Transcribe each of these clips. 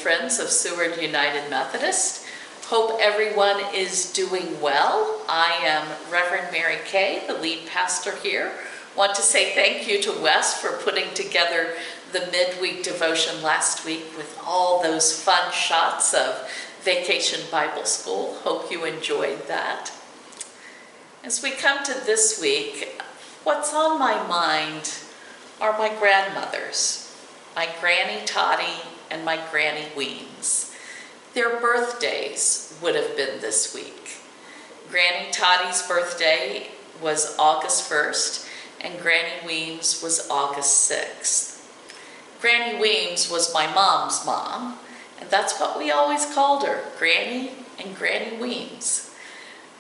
friends of Seward United Methodist. Hope everyone is doing well. I am Reverend Mary Kay, the lead pastor here. Want to say thank you to Wes for putting together the midweek devotion last week with all those fun shots of Vacation Bible School. Hope you enjoyed that. As we come to this week, what's on my mind are my grandmothers, my Granny Toddy and my Granny Weems. Their birthdays would have been this week. Granny Toddy's birthday was August 1st, and Granny Weems was August 6th. Granny Weems was my mom's mom, and that's what we always called her, Granny and Granny Weems.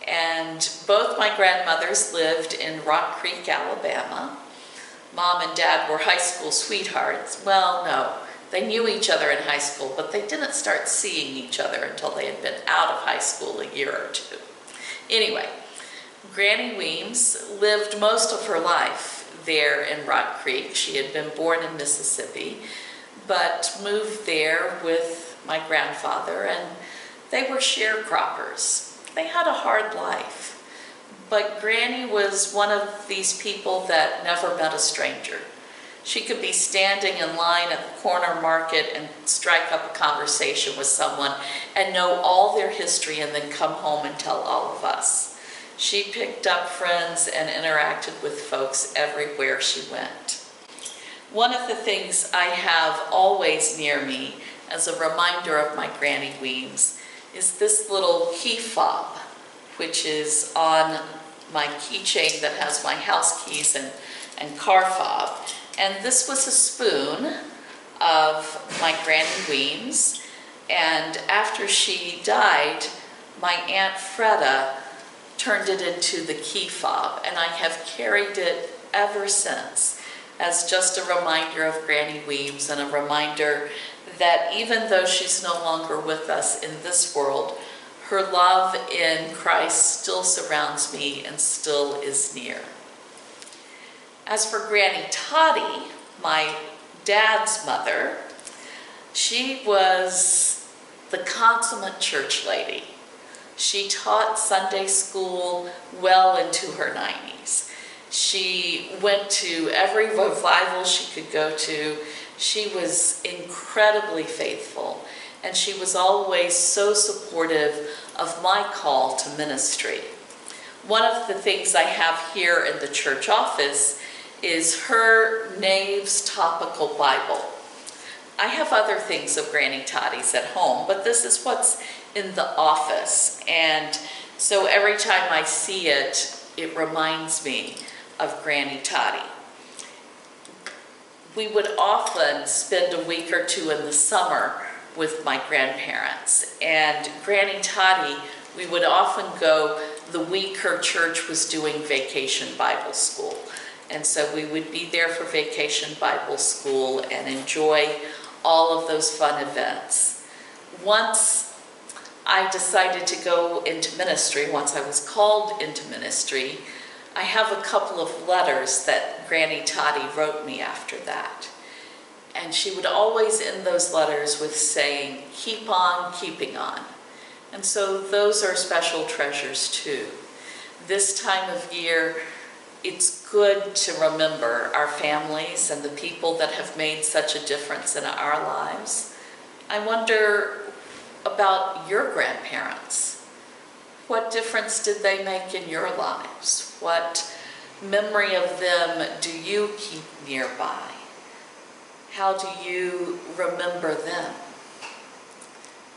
And both my grandmothers lived in Rock Creek, Alabama. Mom and Dad were high school sweethearts. Well, no, they knew each other in high school, but they didn't start seeing each other until they had been out of high school a year or two. Anyway, Granny Weems lived most of her life there in Rock Creek. She had been born in Mississippi, but moved there with my grandfather, and they were sharecroppers. They had a hard life, but Granny was one of these people that never met a stranger. She could be standing in line at the corner market and strike up a conversation with someone and know all their history and then come home and tell all of us. She picked up friends and interacted with folks everywhere she went. One of the things I have always near me as a reminder of my Granny Weems is this little key fob, which is on my keychain that has my house keys and car fob. And this was a spoon of my Granny Weems. And after she died, my Aunt Freda turned it into the key fob, and I have carried it ever since as just a reminder of Granny Weems and a reminder that even though she's no longer with us in this world, her love in Christ still surrounds me and still is near. As for Granny Toddy, my dad's mother, she was the consummate church lady. She taught Sunday school well into her 90s. She went to every revival she could go to. She was incredibly faithful, and she was always so supportive of my call to ministry. One of the things I have here in the church office is her Nave's Topical Bible. I have other things of Granny Toddy's at home, but this is what's in the office. And so every time I see it, it reminds me of Granny Toddy. We would often spend a week or two in the summer with my grandparents. And Granny Toddy, we would often go the week her church was doing Vacation Bible School. And so we would be there for Vacation Bible School and enjoy all of those fun events. Once I decided to go into ministry, once I was called into ministry, I have a couple of letters that Granny Toddy wrote me after that. And she would always end those letters with saying, "Keep on keeping on." And so those are special treasures too. This time of year, it's good to remember our families and the people that have made such a difference in our lives. I wonder about your grandparents. What difference did they make in your lives? What memory of them do you keep nearby? How do you remember them?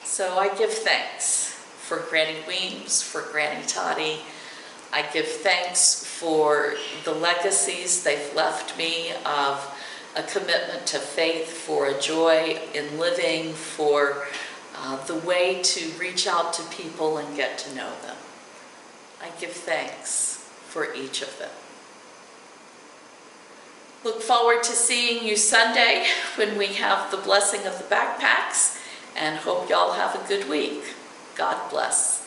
So I give thanks for Granny Weems, for Granny Toddy. I give thanks for the legacies they've left me of a commitment to faith, for a joy in living, for the way to reach out to people and get to know them. I give thanks for each of them. Look forward to seeing you Sunday when we have the blessing of the backpacks, and hope y'all have a good week. God bless.